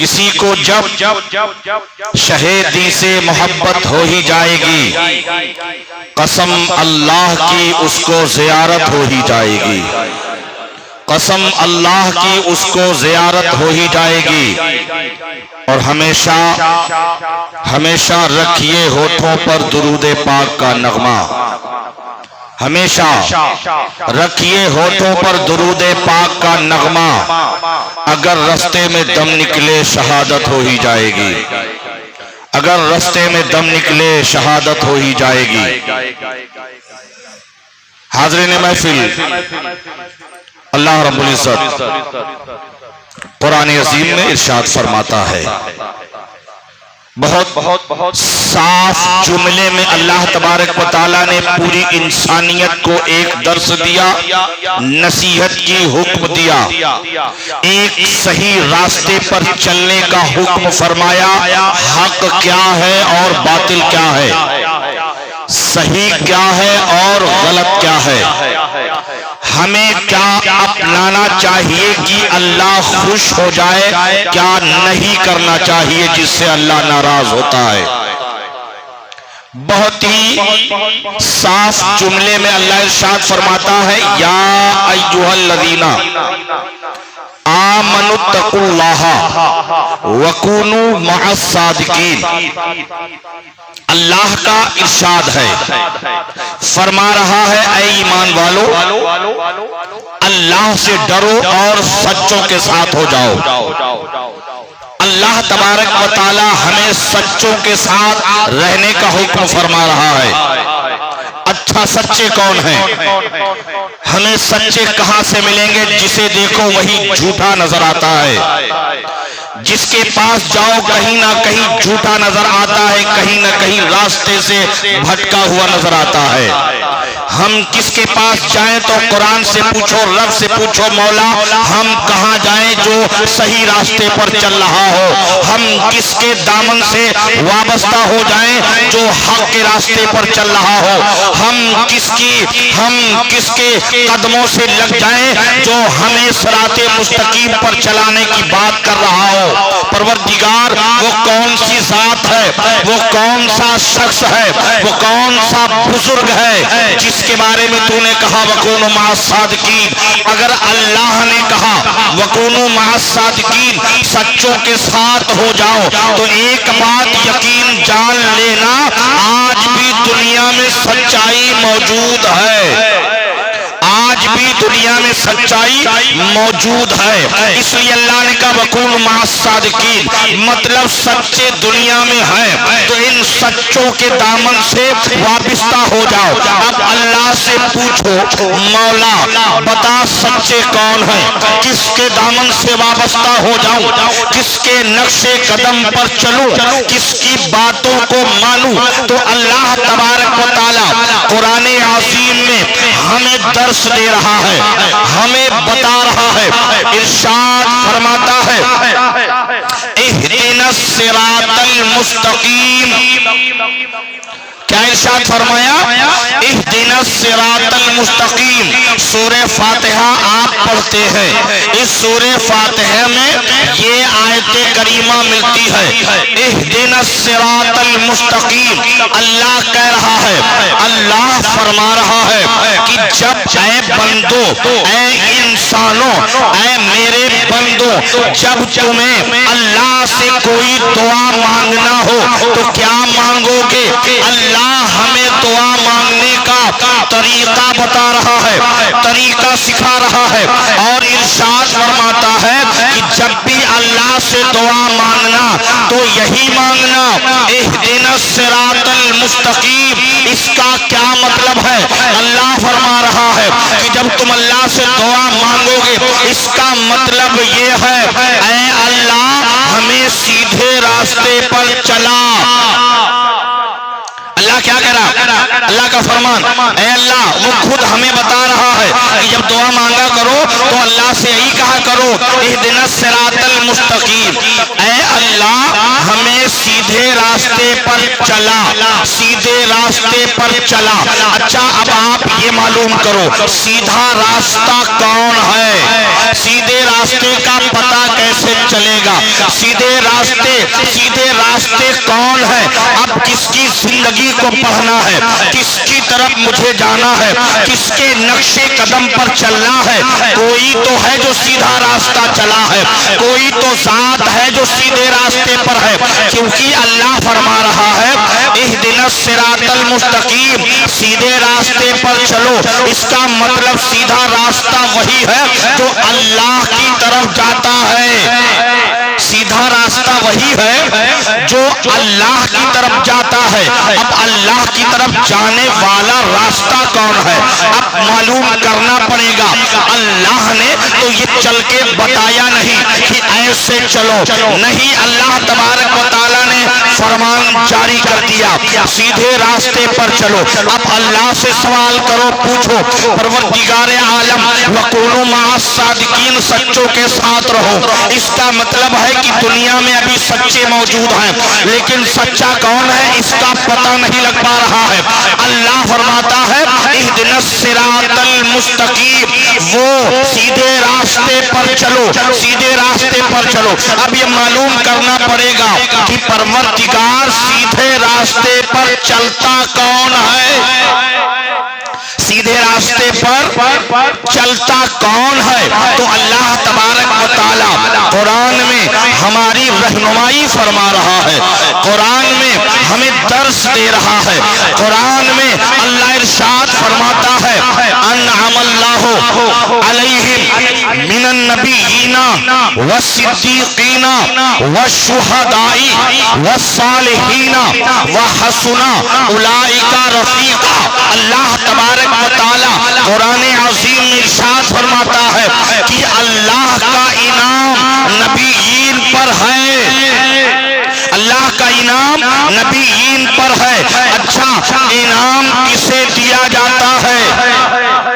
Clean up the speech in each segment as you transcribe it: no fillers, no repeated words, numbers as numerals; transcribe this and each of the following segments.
کسی کو جب شہیدی سے محبت ہو ہی جائے گی، قسم اللہ کی اس کو زیارت ہو ہی جائے گی، قسم اللہ کی اس کو زیارت ہو ہی جائے گی۔ اور ہمیشہ ہمیشہ رکھیے ہونٹوں پر درود پاک کا نغمہ، ہمیشہ رکھیے ہونٹوں پر درود پاک کا نغمہ، اگر رستے میں دم نکلے شہادت ہو ہی جائے گی، اگر رستے میں دم نکلے شہادت ہو ہی جائے گی۔ حاضرین محفل، اللہ رب العزت قرآن عظیم میں ارشاد فرماتا ہے، بہت صاف جملے میں اللہ تبارک و تعالیٰ نے پوری انسانیت کو ایک درس دیا، نصیحت کی حکم دیا، ایک صحیح راستے پر چلنے کا حکم فرمایا، حق کیا ہے اور باطل کیا ہے، صحیح کیا ہے اور غلط کیا ہے، ہمیں کیا اپنانا چاہیے کہ اللہ خوش ہو جائے، کیا نہیں کرنا چاہیے جس سے اللہ ناراض ہوتا ہے۔ بہت ہی صاف جملے میں اللہ ارشاد فرماتا ہے، یا ایھا الذین آمنوا اتقوا اللہ وکونوا مع الصادقین۔ اللہ کا ارشاد ہے، فرما رہا ہے، اے ایمان والو اللہ سے ڈرو اور سچوں کے ساتھ ہو جاؤ۔ اللہ تبارک و تعالی ہمیں سچوں کے ساتھ رہنے کا حکم فرما رہا ہے۔ اچھا سچے کون ہیں؟ ہمیں سچے کہاں سے ملیں گے؟ جسے دیکھو وہی جھوٹا نظر آتا ہے، جس کے پاس جاؤ کہیں نہ کہیں جھوٹا نظر آتا ہے، کہیں نہ کہیں راستے سے بھٹکا ہوا نظر آتا ہے۔ ہم کس کے پاس جائیں تو قرآن سے پوچھو، رب سے پوچھو، مولا ہم کہاں جائیں جو صحیح راستے پر چل رہا ہو؟ ہم کس کے دامن سے وابستہ ہو جائیں جو حق کے راستے پر چل رہا ہو؟ ہم کس کے قدموں سے لگ جائیں جو ہمیں صراط مستقیم پر چلانے کی بات کر رہا ہو؟ پروردگار وہ کون سی ذات ہے، وہ کون سا شخص ہے، وہ کون سا بزرگ ہے جس کے بارے میں تو نے کہا وَكُونُوا مَعَ الصَّادِقِينَ؟ اگر اللہ نے کہا وَكُونُوا مَعَ الصَّادِقِينَ، سچوں کے ساتھ ہو جاؤ، تو ایک بات یقین جان لینا، آج بھی دنیا میں سچائی موجود ہے، آج بھی دنیا میں سچائی موجود ہے۔ اس لیے اللہ نے کہا وَكُونُوا مَعَ الصَّادِقِينَ، مطلب سچے دنیا میں ہیں تو ان سچوں کے دامن سے وابستہ ہو جاؤ۔ اب اللہ سے پوچھو، مولا بتا سچے کون ہیں، کس کے دامن سے وابستہ ہو جاؤں، کس کے نقش قدم پر چلوں، کس کی باتوں کو مانوں؟ تو اللہ تبارک و تعالی قرآن عظیم میں ہمیں درس دے رہا ہے، ہمیں بتا رہا ہے، ارشاد فرماتا ہے، اہدنا الصراط المستقیم۔ کیا ارشاد فرمایا؟ اہدنا الصراط المستقیم۔ سورہ فاتحہ آپ پڑھتے ہیں، اس سورہ فاتحہ میں یہ آیت کریمہ ملتی ہے، اہدنا الصراط المستقیم۔ اللہ کہہ رہا ہے، اللہ فرما رہا ہے کہ جب اے بندو، اے انسانوں، اے میرے بندو، جب تمہیں اللہ سے کوئی دعا مانگنا ہو تو کیا مانگو گے؟ اللہ ہمیں دعا مانگنے کا طریقہ بتا رہا ہے، طریقہ سکھا رہا ہے، اور ارشاد فرماتا ہے کہ جب بھی اللہ سے دعا مانگنا تو یہی مانگنا، اہدنا الصراط المستقیم۔ اس کا کیا مطلب ہے؟ اللہ فرما رہا ہے کہ جب تم اللہ سے دعا مانگو گے، اس کا مطلب یہ ہے، اے اللہ ہمیں سیدھے راستے پر چلا۔ اللہ کیا کہہ رہا؟ اللہ کا فرمان، اے اللہ وہ خود ہمیں بتا رہا ہے کہ جب دعا مانگا کرو تو اللہ سے یہی کہا کرو اہدنا الصراط المستقیم، اے اللہ ہمیں سیدھے راستے پر چلا، سیدھے راستے پر چلا۔ اچھا اب آپ یہ معلوم کرو سیدھا راستہ کون ہے، سیدھے راستے کا پتہ کیسے چلے گا، سیدھے راستے کون ہے؟ اب کس کی زندگی کو پڑھنا ہے، کس کی طرف مجھے جانا ہے، کس کے نقش قدم پر چلنا ہے؟ کوئی تو ہے جو سیدھا راستہ چلا ہے، کوئی تو ذات ہے جو سیدھے راستے پر ہے، کیونکہ اللہ فرما رہا ہے اہدنا الصراط المستقیم، سیدھے راستے پر چلو۔ اس کا مطلب سیدھا راستہ وہی ہے جو اللہ کی طرف جاتا ہے، سیدھا راستہ وہی ہے جو اللہ کی طرف جاتا ہے۔ اب اللہ کی طرف جانے والا راستہ کون ہے اب معلوم کرنا پڑے گا۔ اللہ نے تو یہ چل کے بتایا نہیں کہ ایسے چلو، نہیں، اللہ تبارک و تعالیٰ نے فرمان جاری کر دیا سیدھے راستے پر چلو۔ اب اللہ سے سوال کرو، پوچھو، پروردگار عالم وَقُولُوا مَعَ الصَّادِقِينَ، سچوں کے ساتھ رہو۔ اس کا مطلب ہے کہ دنیا میں ابھی سچے موجود ہیں لیکن سچا کون ہے اس کا پتہ نہیں لگ پا رہا ہے۔ اللہ فرماتا ہے اہدنا الصراط المستقیم، وہ سیدھے راستے پر چلو، سیدھے راستے پر چلو۔ اب یہ معلوم کرنا پڑے گا کہ پروردگار سیدھے راستے پر چلتا کون ہے، سیدھے راستے پر چلتا کون ہے؟ تو اللہ تبارک و تعالی قرآن میں ہماری رہنمائی فرما رہا ہے، قرآن میں ہمیں درس دے رہا ہے، قرآن میں اللہ ارشاد فرماتا ہے انعم اللہ علیہم من النبیین والصدیقین والشہداء والصالحین وحسن اولئک رفیقا۔ اللہ تبارک و تعالی قرآن عظیم میں ارشاد فرماتا ہے کہ اللہ کا انعام نبیین پر ہے، اللہ کا انعام نبیین پر ہے۔ اچھا انعام کسے دیا جاتا ہے،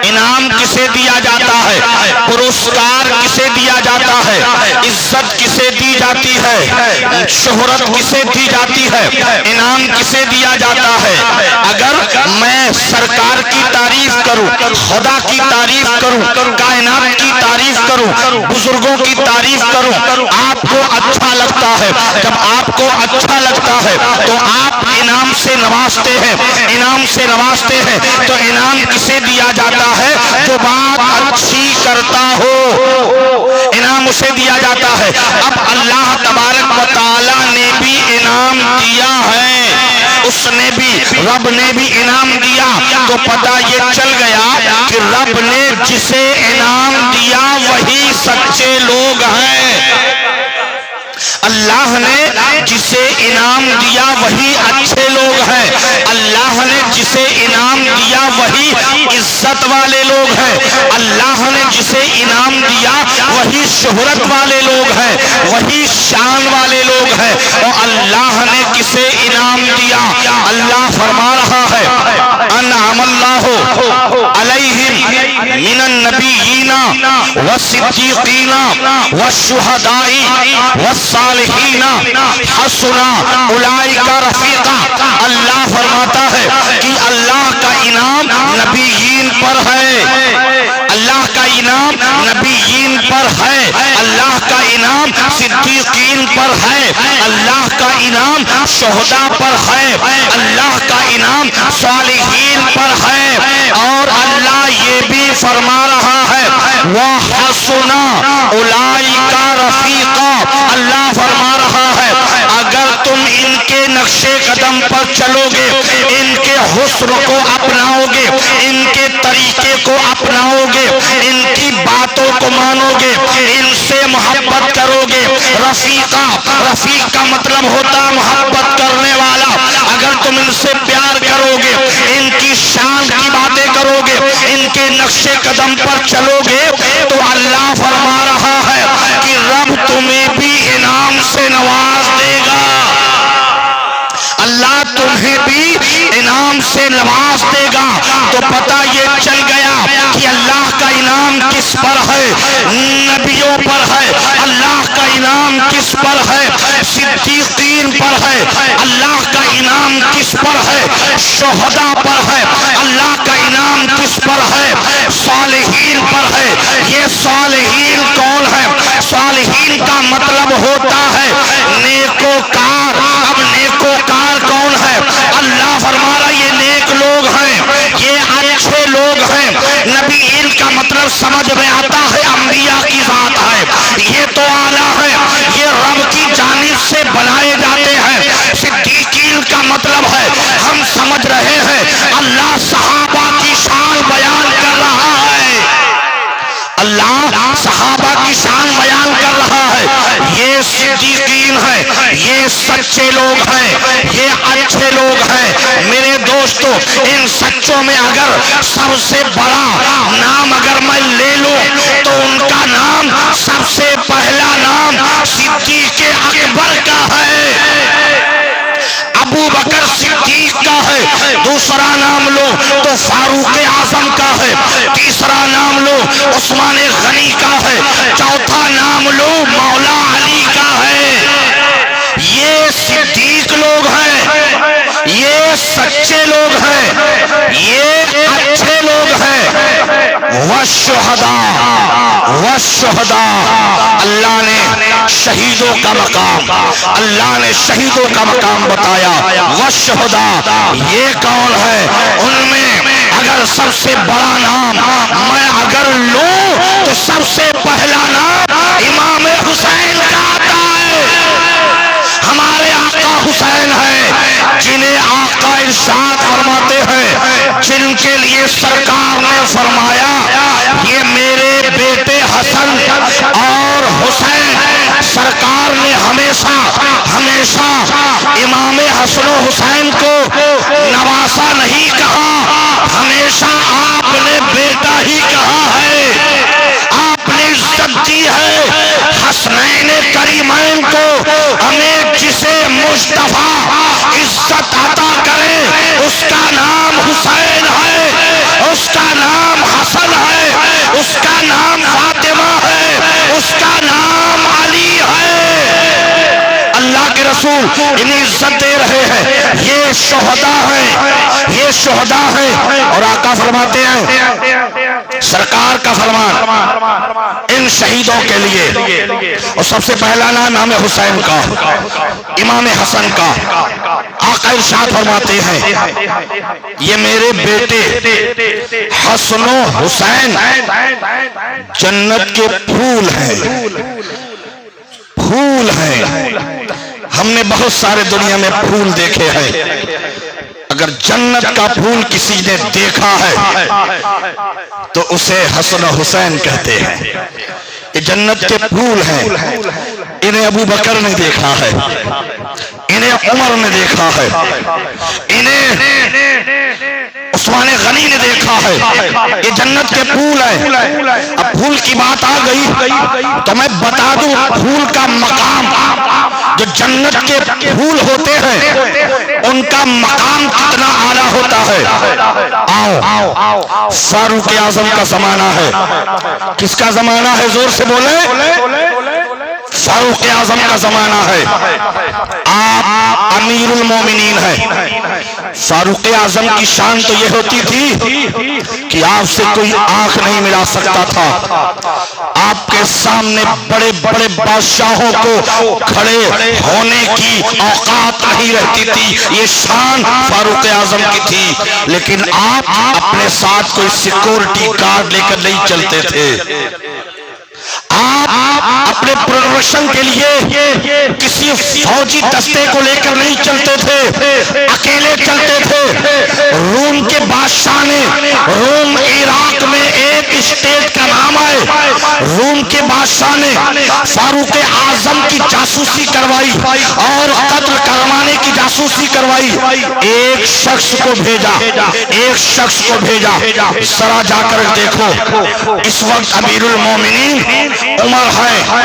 انعام کسے دیا جاتا ہے، پرسکار کسے دیا جاتا ہے، عزت کسے دی جاتی ہے، شہرت کسے دی جاتی ہے، انعام کسے دیا جاتا ہے؟ اگر میں سرکار کی تعریف کروں، خدا کی تعریف کروں، کائنات کی تعریف کروں، بزرگوں کی تعریف کروں، آپ کو اچھا لگتا ہے، جب آپ کو اچھا لگتا ہے تو آپ انعام سے نوازتے ہیں، انعام سے نوازتے ہیں تو انعام کسے دیا جاتا ہے؟ جو بات اچھی کرتا ہو، انعام اسے دیا جاتا ہے۔ اب اللہ تبارک و تعالیٰ نے بھی انعام دیا ہے، اس نے بھی، رب نے بھی انعام دیا، تو پتہ یہ چل گیا کہ رب نے جسے انعام دیا وہی سچے لوگ ہیں، اللہ نے جسے انعام دیا وہی اچھے لوگ ہیں، اللہ نے جسے انعام دیا وہی عزت والے لوگ ہیں، اللہ نے جسے انعام دیا وہی شہرت والے لوگ ہیں، وہی شان والے لوگ ہیں۔ اور اللہ نے کسے انعام دیا؟ اللہ فرما رہا ہے انعم اللہ علیہم من النبیین والصدیقین والشہداء والصالحین حسن اولئک رفیقا۔ اللہ فرماتا ہے کہ اللہ کا انعام نبیین پر ہے، اللہ کا انعام نبیین پر ہے، اللہ کا انعام صدیقین پر ہے، اللہ کا انعام شہداء پر ہے، اللہ کا انعام صالحین پر ہے۔ اور اللہ یہ بھی فرما رہا ہے وَحَسُنَ أُولَئِكَ رَفِيقًا، اللہ فرما رہا ہے اگر تم ان کے نقش قدم پر چلو گے، ان کے حسن کو اپناؤ گے، ان کے طریقے کو اپناؤ گے، ان کی باتوں کو مانو گے، ان سے محبت کرو گے، رفیقہ، رفیق کا مطلب ہوتا محبت کرنے والا، اگر تم ان سے پیار کرو گے، ان کی شان کی باتیں کرو گے، ان کے نقش قدم پر چلو گے، تو اللہ فرما رہا ہے کہ رب تمہیں بھی انعام سے نواز دے گا، اللہ تمہیں بھی انعام سے نواز دے گا تو پتہ یہ چل گیا کہ اللہ کا انعام کس پر ہے؟ نبیوں پر ہے۔ اللہ کا انعام کس پر ہے؟ صدیقین پر ہے۔ اللہ کا انعام کس پر ہے؟ شہداء پر ہے۔ اللہ کا انعام کس پر ہے؟ صالحین پر ہے۔ یہ صالحین کون ہے؟ صالحین کا مطلب ہوتا ہے نیکوکار۔ اب نیکوکار کون ہے؟ اللہ فرما رہا یہ نیک لوگ ہیں، یہ اچھے لوگ ہیں۔ نبیین کا مطلب سمجھ میں آتا ہے انبیاء کی ذات ہے، یہ تو اعلیٰ ہے، یہ رب کی جانب سے بنائے جاتے ہیں۔ صدیقین کا مطلب ہے ہم سمجھ رہے ہیں اللہ صحابہ کی شان بیان کر رہا ہے، اللہ صحابہ کی شان بیان کر رہا ہے۔ یہ صدیقین ہیں، یہ سچے لوگ ہیں، یہ اچھے لوگ ہیں۔ میرے دوستو ان سچوں میں اگر سب سے بڑا نام اگر میں لے لوں تو ان کا نام سب سے پہلا نام صدیق اکبر کا ہے، ابو بکر صدیق کا ہے۔ دوسرا نام لو تو فاروق اعظم کا ہے، تیسرا نام لو عثمان غنی کا ہے، چوتھا نام لو مولا علی کا ہے۔ یہ صدیق لوگ ہیں، یہ سچے لوگ ہیں، یہ اچھے لوگ ہیں۔ والشہداء اللہ نے شہیدوں کا مقام، اللہ نے شہیدوں کا مقام بتایا۔ والشہداء یہ کون ہے؟ ان میں اگر سب سے بڑا نام میں اگر لوں تو سب سے پہلا نام امام حسین کا آتا ہے۔ ہمارے آقا حسین ہیں جنہیں آقا ارشاد فرماتے ہیں، جن کے لیے سرکار نے فرمایا یہ میرے بیٹے حسن اور حسین۔ سرکار نے ہمیشہ امام حسن و حسین کو نواسا نہیں کہا، ہمیشہ آپ نے بیٹا ہی کہا ہے، آپ نے عزت دی ہے۔ حسنین کریمین کو ہمیں جسے مصطفیٰ عزت عطا کرے اس کا نام حسین ہے، اس کا نام حسن ہے، اس کا نام فاطمہ ہے، اس کا نام علی ہے۔ اللہ کے رسول انہیں عزت دے رہے ہیں، یہ شہداء ہیں، یہ شہداء ہیں۔ اور آقا فرماتے ہیں سرکار کا فرمان ان شہیدوں کے لیے، اور سب سے پہلا نام ہے حسین کا، امام حسن کا۔ آقا ارشاد فرماتے ہیں یہ میرے بیٹے حسن و حسین جنت کے پھول ہیں، پھول ہیں۔ ہم نے بہت سارے دنیا میں پھول دیکھے ہیں، اگر جنت کا پھول کسی نے دیکھا ہے تو اسے حسن و حسین کہتے ہیں۔ یہ جنت کے پھول ہیں، انہیں ابو بکر نے دیکھا ہے، انہیں عمر نے دیکھا ہے، انہیں عثمان غنی نے دیکھا ہے، یہ جنت کے پھول ہیں۔ اب پھول کی بات آ گئی تو میں بتا دوں پھول کا مقام، جو جنت کے پھول ہوتے ہیں ان کا مقام کتنا اعلیٰ ہوتا ہے۔ آؤ فاروق اعظم کا زمانہ ہے، کس کا زمانہ ہے؟ زور سے بولیں، فاروق اعظم کا زمانہ ہے، آپ امیر المومنین ہیں۔ فاروق اعظم کی شان تو یہ ہوتی تھی کہ آپ سے کوئی آنکھ نہیں ملا سکتا تھا، آپ کے سامنے بڑے بڑے بادشاہوں کو کھڑے ہونے کی اوقات نہیں رہتی تھی، یہ شان فاروق اعظم کی تھی۔ لیکن آپ اپنے ساتھ کوئی سیکورٹی گارڈ لے کر نہیں چلتے تھے، آپ اپنے پروٹیکشن کے لیے کسی فوجی دستے کو لے کر نہیں چلتے تھے، اکیلے چلتے تھے۔ روم کے بادشاہ نے، روم عراق میں ایک اسٹیٹ کا نام ہے، روم کے بادشاہ نے فاروق اعظم کی جاسوسی کروائی اور قتل کروانے کی جاسوسی کروائی۔ ایک شخص کو بھیجا، ایک شخص کو بھیجا، ذرا جا کر دیکھو، اس وقت امیر المومنین عمر ہے،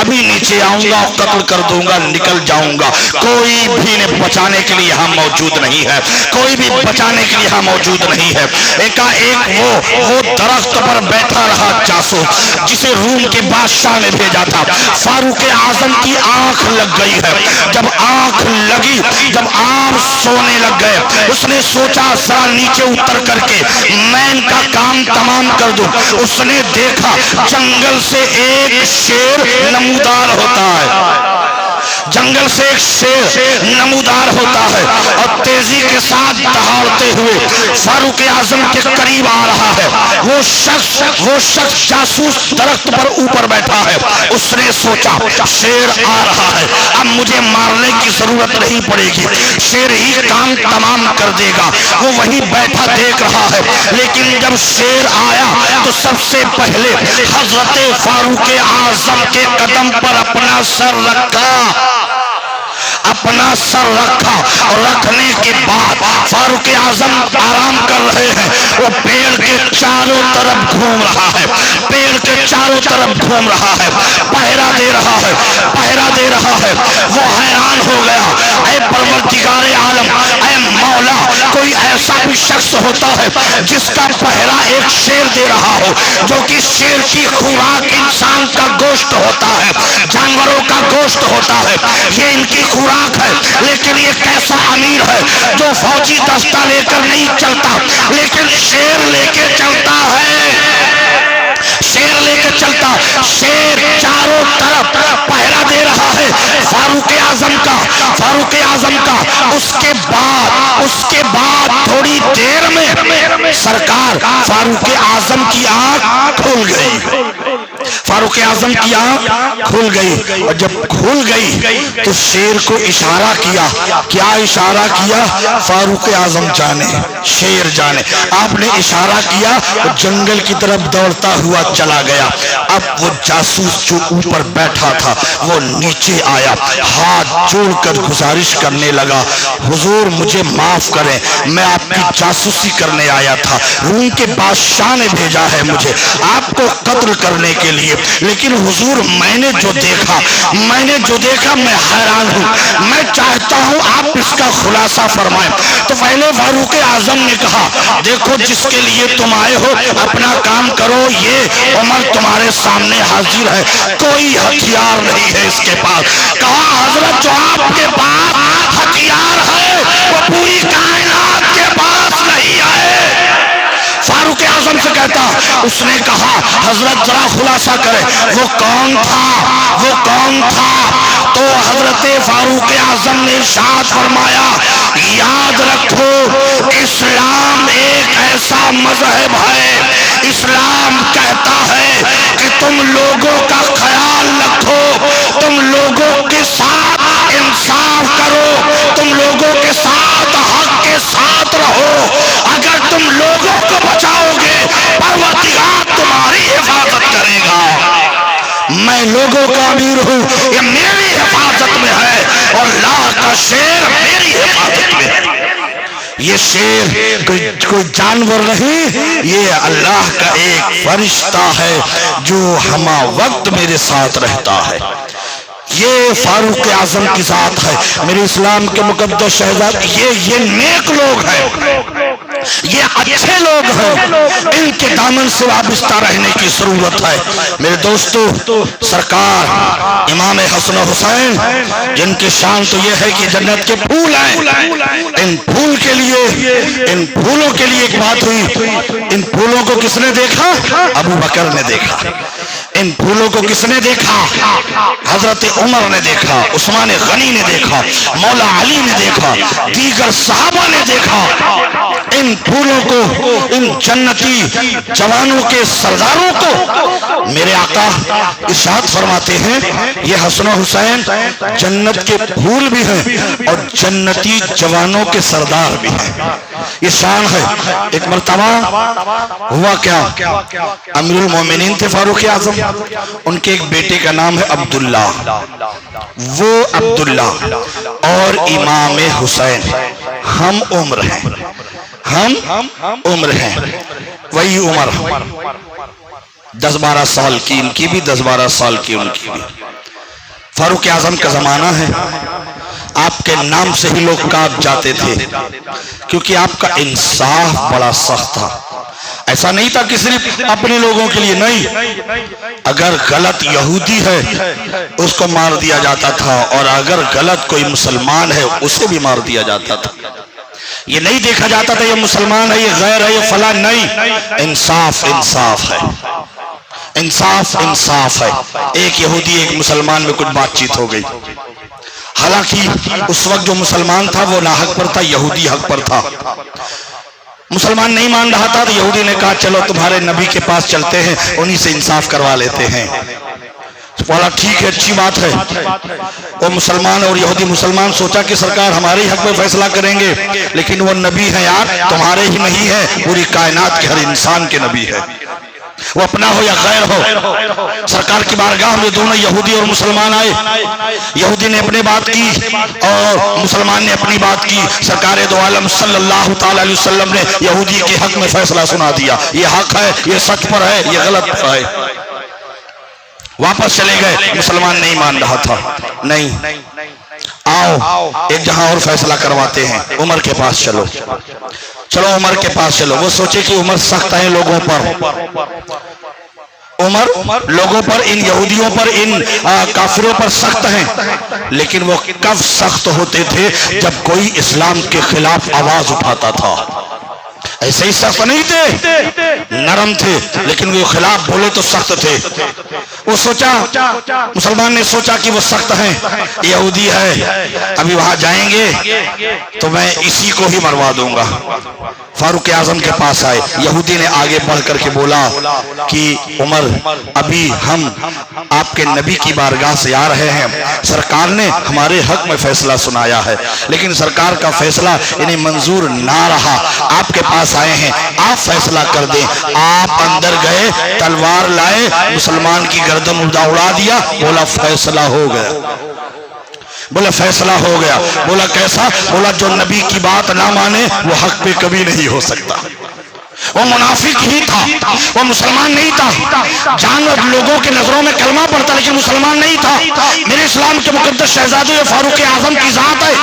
ابھی نیچے آؤں گا، قتل کر دوں گا، نکل جاؤں گا، کوئی بھی نے بچانے کے لیے یہاں موجود نہیں ہے، کوئی بھی بچانے کے لیے یہاں موجود نہیں ہے۔ ایک وہ درخت پر بیٹھا رہا جاسوس جسے روم کے بادشاہ نے بھیجا تھا۔ فاروق اعظم کی آنکھ لگ گئی ہے، جب آنکھ لگی، جب آپ سونے لگ گئے، اس نے سوچا ذرا نیچے اتر کر کے میں ان کا کام تمام کر دوں۔ اس نے دیکھا جنگل سے ایک شیر نمودار ہوتا ہے، جنگل سے ایک شیر نمودار ہوتا ہے اور تیزی کے ساتھ دہاڑتے ہوئے فاروق اعظم کے قریب آ رہا ہے۔ وہ شخص جاسوس درخت پر اوپر بیٹھا ہے۔ اس نے سوچا شیر آ رہا ہے، اب مجھے مارنے کی ضرورت نہیں پڑے گی، شیر ہی کام تمام کر دے گا۔ وہ وہیں بیٹھا دیکھ رہا ہے، لیکن جب شیر آیا تو سب سے پہلے حضرت فاروق اعظم کے قدم پر اپنا سر رکھا، اپنا سر رکھا، اور رکھنے کے بعد فاروق اعظم آرام کر رہے ہیں۔ وہ پیڑ کے چاروں طرف گھوم رہا ہے، پیڑ کے چاروں طرف گھوم رہا ہے، پہرا دے رہا ہے، پہرا دے رہا ہے۔ وہ حیران ہو گیا، اے پروردگار عالم، اے مولا، کوئی ایسا بھی شخص ہوتا ہے جس کا پہرا ایک شیر دے رہا ہو، جو کہ شیر کی خوراک انسان کا گوشت ہوتا ہے، جانوروں کا گوشت ہوتا ہے، یہ ان کی خوراک ہے، لیکن یہ کیسا امیر ہے جو فوجی دستہ لے کر نہیں چلتا لیکن شیر لے کے چلتا ہے، شیر لے کے چلتا۔ شیر چاروں طرف پہرا دے رہا ہے فاروق اعظم کا، فاروق اعظم کا۔ اس کے بعد تھوڑی دیر میں سرکار فاروق اعظم کی آنکھ کھل گئی، فاروق اعظم کی آنکھ کھل گئی، اور جب کھل گئی تو شیر کو اشارہ کیا۔ کیا اشارہ کیا؟ فاروق اعظم جانے، شیر جانے۔ آپ نے اشارہ کیا اور جنگل کی طرف دوڑتا ہوا چلا گیا۔ اب وہ جاسوس جو اوپر بیٹھا تھا وہ نیچے آیا، ہاتھ جوڑ کر گزارش کرنے لگا، حضور مجھے معاف کریں، میں آپ کی جاسوسی کرنے آیا تھا، روم کے بادشاہ نے بھیجا ہے مجھے آپ کو قتل کرنے کے لیے، لیکن حضور میں نے جو دیکھا میں حیران ہوں، میں چاہتا ہوں آپ اس کا خلاصہ فرمائیں۔ تو پہلے فاروق اعظم نے کہا دیکھو جس کے لیے تم آئے ہو اپنا کام کرو، یہ عمر تمہارے سامنے حاضر ہے، کوئی ہتھیار نہیں ہے اس کے پاس۔ کہا حضرت جو آپ کے پاس ہتھیار ہے وہ پوری کائنات کے پاس نہیں ہے۔ فاروق اعظم سے کہتا، اس نے کہا حضرت ذرا خلاصہ کرے وہ کون تھا، وہ کون تھا؟ تو حضرت فاروق اعظم نے ارشاد فرمایا یاد رکھو اسلام ایک ایسا مذہب ہے، اسلام کہتا ہے کہ تم لوگوں کا خیال رکھو، تم لوگوں کے ساتھ انصاف کرو، تم لوگوں کے ساتھ حق کے ساتھ رہو، اگر تم لوگوں کو بچاؤ گے پروردگار تمہاری حفاظت کرے گا۔ میں لوگوں کا امیر ہوں، یہ میری حفاظت میں ہے، اور اللہ کا شیر میری حفاظت میں ہے۔ یہ شیر کوئی جانور نہیں، یہ اللہ کا ایک فرشتہ ہے جو ہمہ وقت میرے ساتھ رہتا ہے۔ یہ فاروق اعظم کی ذات ہے، میرے اسلام کے مقدس شہزاد، یہ نیک لوگ ہیں، یہ اچھے لوگ ہیں، ان کے دامن سے وابستہ رہنے کی ضرورت ہے۔ میرے دوستو، سرکار امام حسن و حسین جن کی شان تو یہ ہے کہ جنت کے پھول ہیں، ان پھولوں کے لیے ایک بات ہوئی، ان پھولوں کو کس نے دیکھا؟ ابو بکر نے دیکھا۔ ان پھولوں کو کس نے دیکھا؟ حضرت عمر نے دیکھا، عثمان غنی نے دیکھا، مولا علی نے دیکھا، دیگر صحابہ نے دیکھا۔ ان پھولوں کو، ان جنتی جوانوں کے سرداروں کو میرے آقا ارشاد فرماتے ہیں یہ حسن و حسین جنت کے پھول بھی ہیں اور جنتی جوانوں کے سردار بھی ہیں۔ یہ شان ہے۔ ایک مرتبہ ہوا کیا، امیر المومنین تھے فاروق اعظم، ان کے ایک بیٹے کا نام ہے عبداللہ، وہ عبداللہ اور امام حسین ہم عمر ہیں، ہم عمر ہیں، وہی عمر 10-12 سال کی ان کی بھی، 10-12 سال کی ان کی بھی۔ فاروق اعظم کا زمانہ ہے، آپ کے نام سے ہی لوگ کانپ جاتے تھے، کیونکہ آپ کا انصاف بڑا سخت تھا۔ ایسا نہیں تھا کہ صرف اپنے لوگوں کے لیے، نہیں، اگر غلط یہودی ہے اس کو مار دیا جاتا تھا، اور اگر غلط کوئی مسلمان ہے اسے بھی مار دیا جاتا تھا۔ یہ نہیں دیکھا جاتا تھا یہ مسلمان ہے، یہ غیر ہے، یہ فلاں، نہیں، انصاف انصاف ہے، انصاف انصاف ہے۔ ایک یہودی ایک مسلمان میں کچھ بات چیت ہو گئی، حالانکہ اس وقت جو مسلمان تھا وہ ناحق پر تھا، یہودی حق پر تھا۔ مسلمان نہیں مان رہا تھا تو یہودی نے کہا چلو تمہارے نبی کے پاس چلتے ہیں، انہی سے انصاف کروا لیتے ہیں۔ بولا ٹھیک ہے، اچھی بات ہے۔ وہ مسلمان اور یہودی، مسلمان سوچا کہ سرکار ہمارے حق میں فیصلہ کریں گے، لیکن وہ نبی ہے یار، تمہارے ہی نہیں ہے، پوری کائنات کے ہر انسان کے نبی ہے، وہ اپنا ہو یا غیر ہو۔ سرکار کی بارگاہ میں دونوں یہودی اور مسلمان آئے، یہودی نے اپنی بات کی اور مسلمان نے اپنی بات کی۔ سرکار دو عالم صلی اللہ تعالی علیہ وسلم نے یہودی کے حق میں فیصلہ سنا دیا، یہ حق ہے، یہ سچ پر ہے، یہ غلط پر ہے۔ واپس چلے گئے، مسلمان نہیں مان رہا تھا، نہیں، آؤ ایک جہاں اور فیصلہ کرواتے ہیں، عمر کے پاس چلو، چلو عمر کے پاس چلو۔ وہ سوچے کہ عمر سخت ہے لوگوں پر، عمر لوگوں پر، ان یہودیوں پر، ان کافروں پر سخت ہیں، لیکن وہ کب سخت ہوتے تھے جب کوئی اسلام کے خلاف آواز اٹھاتا تھا۔ ایسے ہی سخت نہیں تھے، نرم تھے، لیکن وہ خلاف بولے تو سخت تھے۔ وہ سوچا، مسلمان نے سوچا کہ وہ سخت ہیں، یہودی ہے، ابھی وہاں جائیں گے تو میں اسی کو ہی مروا دوں گا۔ فاروق اعظم کے پاس آئے، یہودی نے آگے بڑھ کر کے بولا کہ عمر ابھی ہم آپ کے نبی کی بارگاہ سے آ رہے ہیں، سرکار نے ہمارے حق میں فیصلہ سنایا ہے، لیکن سرکار کا فیصلہ انہیں منظور نہ رہا، آپ کے پاس آئے ہیں، آپ فیصلہ کر دیں۔ آپ اندر گئے، تلوار لائے، مسلمان کی گردن اڑا دیا، بولا فیصلہ ہو گیا، بولا فیصلہ ہو گیا۔ بولا کیسا؟ بولا جو نبی کی بات نہ مانے وہ حق پہ کبھی نہیں ہو سکتا۔ وہ منافق ہی تھا، وہ مسلمان نہیں تھا، جانور لوگوں کے نظروں میں کلمہ پڑھتا لیکن مسلمان نہیں تھا۔ میرے اسلام کے مقدس شہزادے فاروق اعظم کی ذات ہے،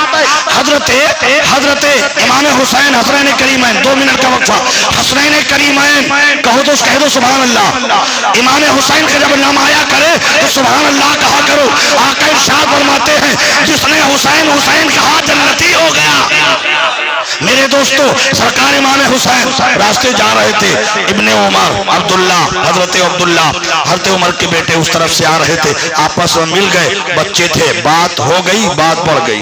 حضرت امام حسین حسنین کریمین، 2 منٹ کا وقفہ، حسنین کریمین کہو تو کہہ دو سبحان اللہ۔ امام حسین کا جب نام آیا کرے تو سبحان اللہ کہا کرو۔ آقا ارشاد فرماتے ہیں جس نے حسین حسین کہا جنتی ہو گیا۔ میرے دوستو، سرکار امام حسین راستے جا رہے تھے، ابن عمر عبداللہ، حضرت عبداللہ حضرت عمر کے بیٹے اس طرف سے آ رہے تھے، آپس میں مل گئے، بچے تھے، بات ہو گئی، بات بڑھ گئی،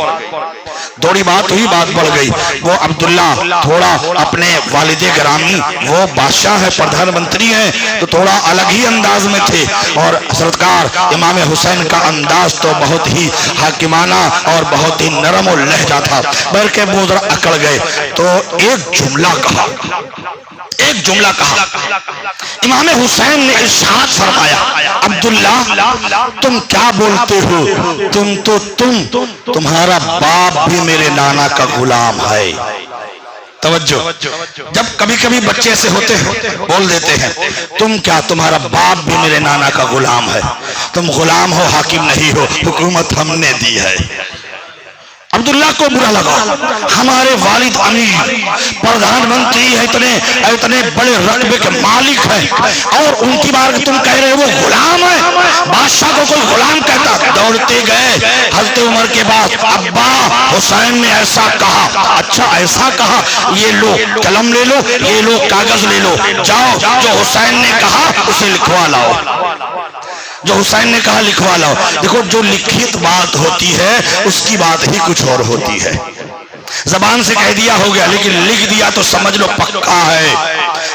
تھوڑی بات ہوئی، بات بڑھ گئی۔ وہ عبداللہ تھوڑا اپنے والد گرامی، وہ بادشاہ ہے، پردھان منتری ہیں، تو تھوڑا الگ ہی انداز میں تھے، اور سرکار امام حسین کا انداز تو بہت ہی حاکمانہ اور بہت ہی نرم و لہجہ تھا۔ بلکہ وہ ذرا اکڑ گئے تو ایک جملہ کہا، ایک جملہ کہا۔ امام حسین نے ارشاد فرمایا عبداللہ تم کیا بولتے ہو، تمہارا باپ بھی میرے نانا کا غلام ہے۔ توجہ، جب کبھی کبھی بچے سے ہوتے ہیں بول دیتے ہیں تم کیا، تمہارا باپ بھی میرے نانا کا غلام ہے، تم غلام ہو، حاکم نہیں ہو، حکومت ہم نے دی ہے۔ عبداللہ کو برا لگا، ہمارے والد امیر پردھان منتری ہے، اتنے بڑے رتبے کے مالک ہیں، اور ان کی بار تم کہہ رہے وہ غلام ہے، بادشاہ کو کوئی غلام کہتا۔ دوڑتے گئے حضرت عمر کے بعد، ابا حسین نے ایسا کہا۔ اچھا ایسا کہا، یہ لو قلم لے لو، یہ لو کاغذ لے لو، جاؤ جو حسین نے کہا اسے لکھوا لاؤ، جو حسین نے کہا لکھوا لاؤ۔ دیکھو جو لکھت بات ہوتی ہے اس کی بات ہی کچھ اور ہوتی ہے۔ زبان سے کہہ دیا ہو گیا، لیکن لکھ دیا تو سمجھ لو پکا ہے،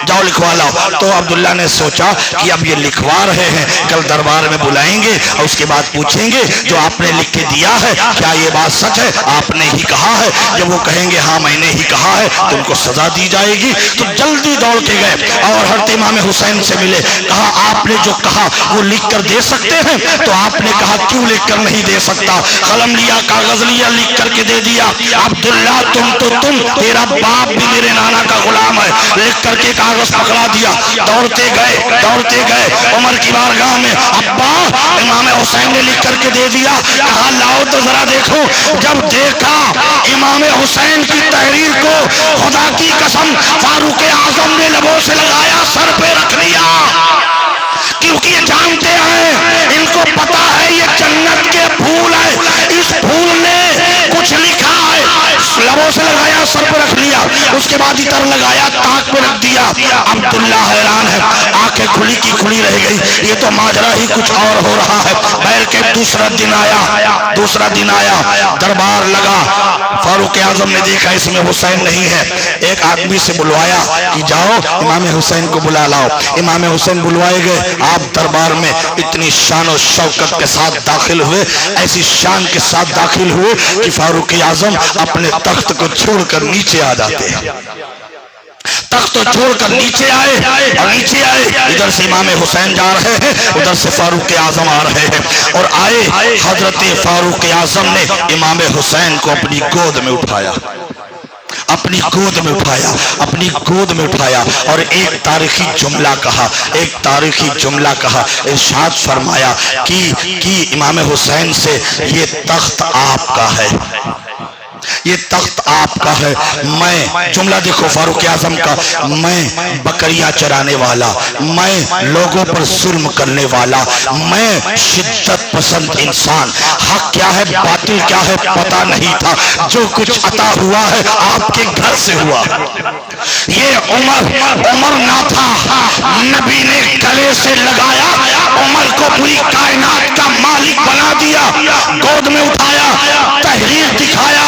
جاؤ لکھوا لاؤ۔ تو عبداللہ نے سوچا کہ اب یہ لکھوا رہے ہیں، کل دربار میں بلائیں گے اور اس کے بعد پوچھیں گے جو آپ نے لکھ کے دیا ہے کیا یہ بات سچ ہے، آپ نے ہی کہا ہے؟ جب وہ کہیں گے ہاں میں نے ہی کہا ہے تو ان کو سزا دی جائے گی۔ تو جلدی دوڑ کے گئے اور حضرت امام حسین سے ملے، کہا آپ نے جو کہا وہ لکھ کر دے سکتے ہیں؟ تو آپ نے کہا کیوں لکھ کر نہیں دے سکتا؟ قلم لیا، کاغذ لیا، لکھ کر کے دے دیا۔ عبداللہ تم تیرا باپ بھی میرے نانا کا غلام ہے، لکھ کر کے کاغذ پکڑا دیا، دوڑتے گئے عمر کی بارگاہ میں، ابا امام حسین نے لکھ کر کے دے دیا، کہا لاؤ تو ذرا دیکھو۔ جب دیکھا امام حسین کی تحریر کو، خدا کی قسم فاروق اعظم نے لبوں سے لگایا، سر پہ رکھ لیا، کیونکہ یہ جانتے ہیں، ان کو پتا ہے یہ جنت کے پھول ہے، اس پھول نے کچھ لکھا ہے، لبوں سے لگایا، سر پہ رکھ لیا، اس کے بعد اتر لگایا، تاک پہ رکھ دیا۔ عبداللہ حیران ہے، آنکھیں کھلی کی کھلی رہ گئی، یہ تو ماجرا ہی کچھ اور ہو رہا ہے۔ بہر کے دوسرا دن آیا، دربار لگا، فاروق اعظم نے دیکھا اس میں حسین نہیں ہے، ایک آدمی سے بلوایا کہ جاؤ امام حسین کو بلا لاؤ۔ امام حسین بلوائے گئے، آپ دربار میں اتنی شان و شوکت کے ساتھ داخل ہوئے، ایسی شان کے ساتھ داخل ہوئے کہ فاروق اعظم اپنے تخت کو چھوڑ کر نیچے آ جاتے ہیں، تخت کو چھوڑ کر نیچے آئے، ادھر سے امام حسین جا رہے ہیں، ادھر سے فاروق اعظم آ رہے ہیں، اور آئے حضرت فاروق اعظم نے امام حسین کو اپنی گود میں اٹھایا، اپنی گود میں اٹھایا اور ایک تاریخی جملہ کہا، ارشاد فرمایا کہ امام حسین سے یہ تخت آپ کا ہے، یہ تخت آپ کا ہے، میں، جملہ دیکھو فاروق اعظم کا، میں بکریاں چرانے والا، میں لوگوں پر ظلم کرنے والا، میں شدت پسند انسان، حق کیا ہے باطل کیا ہے پتہ نہیں تھا، جو کچھ عطا ہوا ہے آپ کے گھر سے ہوا۔ یہ عمر نہ تھا، نبی نے گلے سے لگایا، عمر کو پوری کائنات کا مالک بنا دیا، گود میں اٹھایا، تحریر دکھایا،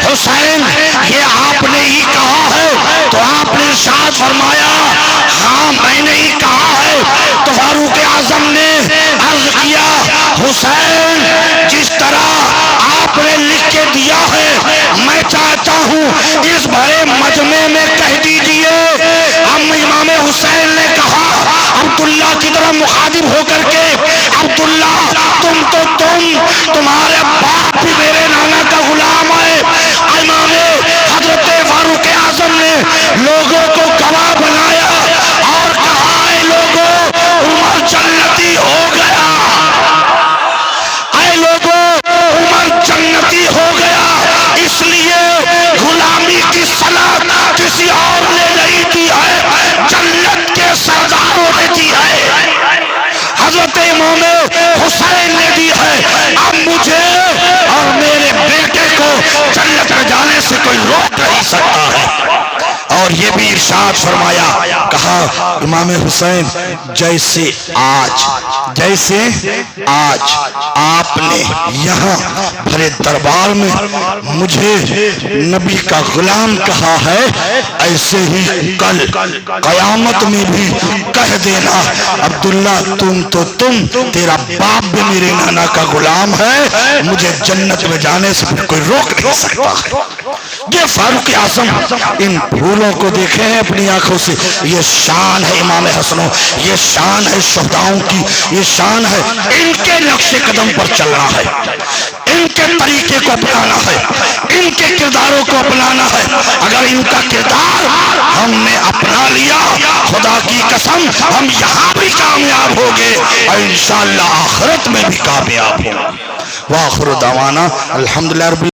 حسین یہ آپ نے ہی کہا ہے، تو آپ نے ارشاد فرمایا ہاں میں نے ہی کہا ہے، تو فاروق اعظم نے عرض کیا حسین جس طرح آپ نے لکھ کے دیا ہے میں چاہتا ہوں اس بڑے مجمع میں کہہ دیجئے۔ امام حسین نے کہا عبداللہ کی طرح مخاطب ہو کر کے، عبداللہ تمہارے باپ بھی میرے نانا کا غلام ہے۔ امام حضرت فاروق اعظم نے لوگوں کو گواہ بنایا اور کہا اے لوگوں عمر جنتی ہو گیا، اے لوگوں عمر جنتی ہو گیا، اس لیے غلامی کی صلاح کسی اور نے نہیں دی ہے، جنت کے سرداروں نے دی ہے، حضرت امام حسین نے دی ہے۔ اب مجھے اور میرے بیٹے کو جنت میں جانے سے کوئی روک نہیں سکتا ہے۔ اور یہ بھی ارشاد فرمایا، کہا امام حسین جیسے آج آپ نے یہاں بھرے دربار میں مجھے نبی کا غلام کہا ہے، ایسے ہی کل قیامت میں بھی کہہ دینا عبداللہ تم تیرا باپ بھی میرے نانا کا غلام ہے، مجھے جنت میں جانے سے کوئی روک نہیں سکتا ہے۔ یہ فاروق اعظم ان پھولوں کو دیکھے ہیں اپنی آنکھوں سے، یہ شان ہے امام حسنوں، یہ شان ہے شہداؤں کی، یہ شان ہے، ان کے نقش قدم پر چلنا ہے، ان کے طریقے کو اپنانا ہے، ان کے کرداروں کو اپنانا ہے۔ اگر ان کا کردار ہم نے اپنا لیا خدا کی قسم ہم یہاں بھی کامیاب ہوگے اور انشاءاللہ آخرت میں بھی کامیاب ہوں۔ وآخر دعوانا الحمدللہ رب